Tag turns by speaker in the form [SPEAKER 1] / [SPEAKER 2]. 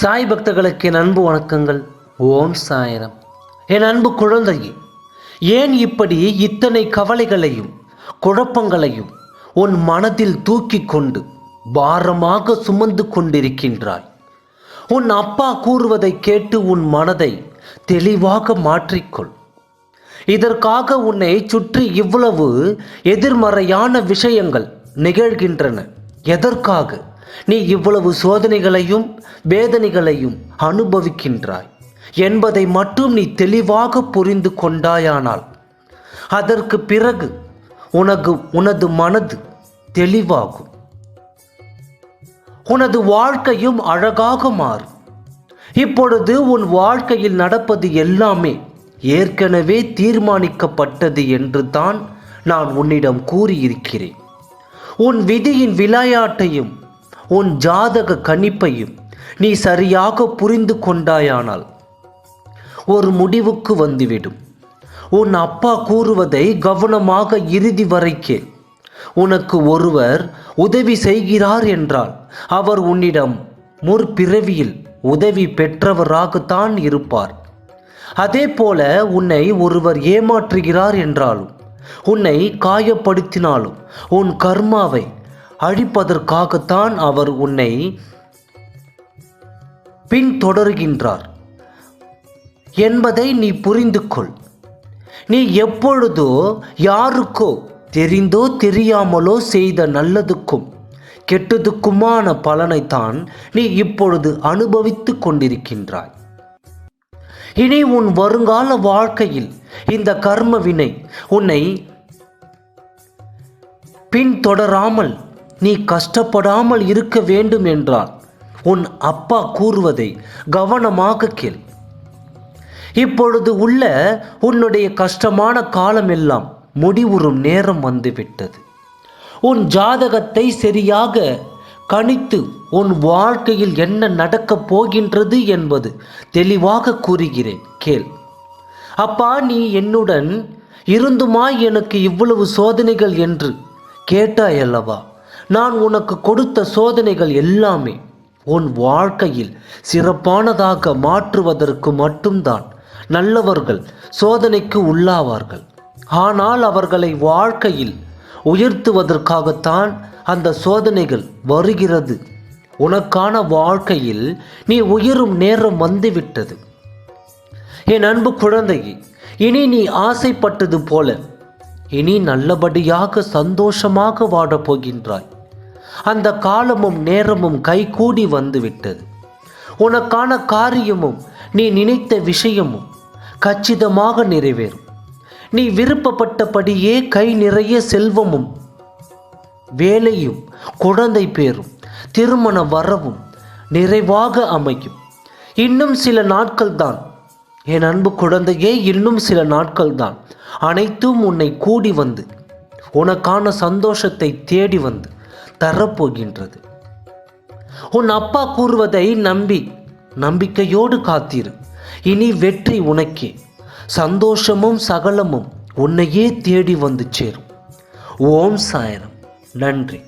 [SPEAKER 1] சாய் பக்தர்களுக்கு என் அன்பு வணக்கங்கள். ஓம் சாயனம். என் அன்பு குழந்தையே, ஏன் இப்படி இத்தனை கவலைகளையும் குழப்பங்களையும் உன் மனதில் தூக்கி கொண்டு பாரமாக சுமந்து கொண்டிருக்கின்றாய்? உன் அப்பா கூறுவதை கேட்டு உன் மனதை தெளிவாக மாற்றிக்கொள். இதற்காக உன்னை சுற்றி இவ்வளவு எதிர்மறையான விஷயங்கள் நிகழ்கின்றன. எதற்காக நீ இவ்வளவு சோதனைகளையும் வேதனைகளையும் அனுபவிக்கின்றாய் என்பதை மட்டும் நீ தெளிவாக புரிந்து கொண்டாயானால் அதற்கு பிறகு உனது மனது தெளிவாகும், உனது வாழ்க்கையும் அழகாக மாறும். இப்பொழுது உன் வாழ்க்கையில் நடப்பது எல்லாமே ஏற்கனவே தீர்மானிக்கப்பட்டது என்று தான் நான் உன்னிடம் கூறியிருக்கிறேன். உன் விதியின் விளையாட்டையும் உன் ஜாதக கணிப்பையும் நீ சரியாக புரிந்து கொண்டாயானால் ஒரு முடிவுக்கு வந்துவிடும். உன் அப்பா கூறுவதை கவனமாக இறுதி வரை கேள். உனக்கு ஒருவர் உதவி செய்கிறார் என்றால் அவர் உன்னிடம் முற்பிறவியில் உதவி பெற்றவராகத்தான் இருப்பார். அதே போல உன்னை ஒருவர் ஏமாற்றுகிறார் என்றாலும் உன்னை காயப்படுத்தினாலும் உன் கர்மாவை அழிப்பதற்காகத்தான் அவர் உன்னை பின்தொடர்கின்றார் என்பதை நீ புரிந்து கொள். நீ எப்பொழுதோ யாருக்கோ தெரிந்தோ தெரியாமலோ செய்த நல்லதுக்கும் கெட்டதுக்குமான பலனைத்தான் நீ இப்பொழுது அனுபவித்து கொண்டிருக்கின்றாய். இனி உன் வருங்கால வாழ்க்கையில் இந்த கர்ம வினை உன்னை பின்தொடராமல் நீ கஷ்டப்படாமல் இருக்க வேண்டும் என்றால் உன் அப்பா கூறுவதை கவனமாக கேள். இப்பொழுது உள்ள உன்னுடைய கஷ்டமான காலமெல்லாம் முடிவுறும் நேரம் வந்துவிட்டது. உன் ஜாதகத்தை சரியாக கணித்து உன் வாழ்க்கையில் என்ன நடக்கப் போகின்றது என்பது தெளிவாக கூறுகிறேன், கேள். அப்பா, நீ என்னுடன் இருந்துமா எனக்கு இவ்வளவு சோதனைகள் என்று கேட்டாயல்லவா? நான் உனக்கு கொடுத்த சோதனைகள் எல்லாமே உன் வாழ்க்கையில் சிறப்பானதாக மாற்றுவதற்கு மட்டும்தான். நல்லவர்கள் சோதனைக்கு உள்ளாவார்கள், ஆனால் அவர்களை வாழ்க்கையில் உயர்த்துவதற்காகத்தான் அந்த சோதனைகள் வருகிறது. உனக்கான வாழ்க்கையில் நீ உயரும் நேரம் வந்துவிட்டது. என் அன்பு குழந்தையே, இனி நீ ஆசைப்பட்டது போல இனி நல்லபடியாக சந்தோஷமாக வாழப் போகின்றாய். அந்த காலமும் நேரமும் கைகூடி வந்துவிட்டது. உனக்கான காரியமும் நீ நினைத்த விஷயமும் கச்சிதமாக நிறைவேறும். நீ விருப்பப்பட்டபடியே கை நிறைய செல்வமும் வேலையும் குழந்தை பேரும் திருமண வரவும் நிறைவாக அமையும். இன்னும் சில நாட்கள் தான் என் அன்பு குழந்தையே, இன்னும் சில நாட்கள் தான். அனைத்தும் உன்னை கூடி வந்து உனக்கான சந்தோஷத்தை தேடி வந்து தரப்போகின்றது. உன் அப்பா கூறுவதை நம்பிக்கையோடு காத்திரு. இனி வெற்றி உனக்கே. சந்தோஷமும் சகலமும் உன்னையே தேடி வந்து சேரும். ஓம் சாயனம். நன்றி.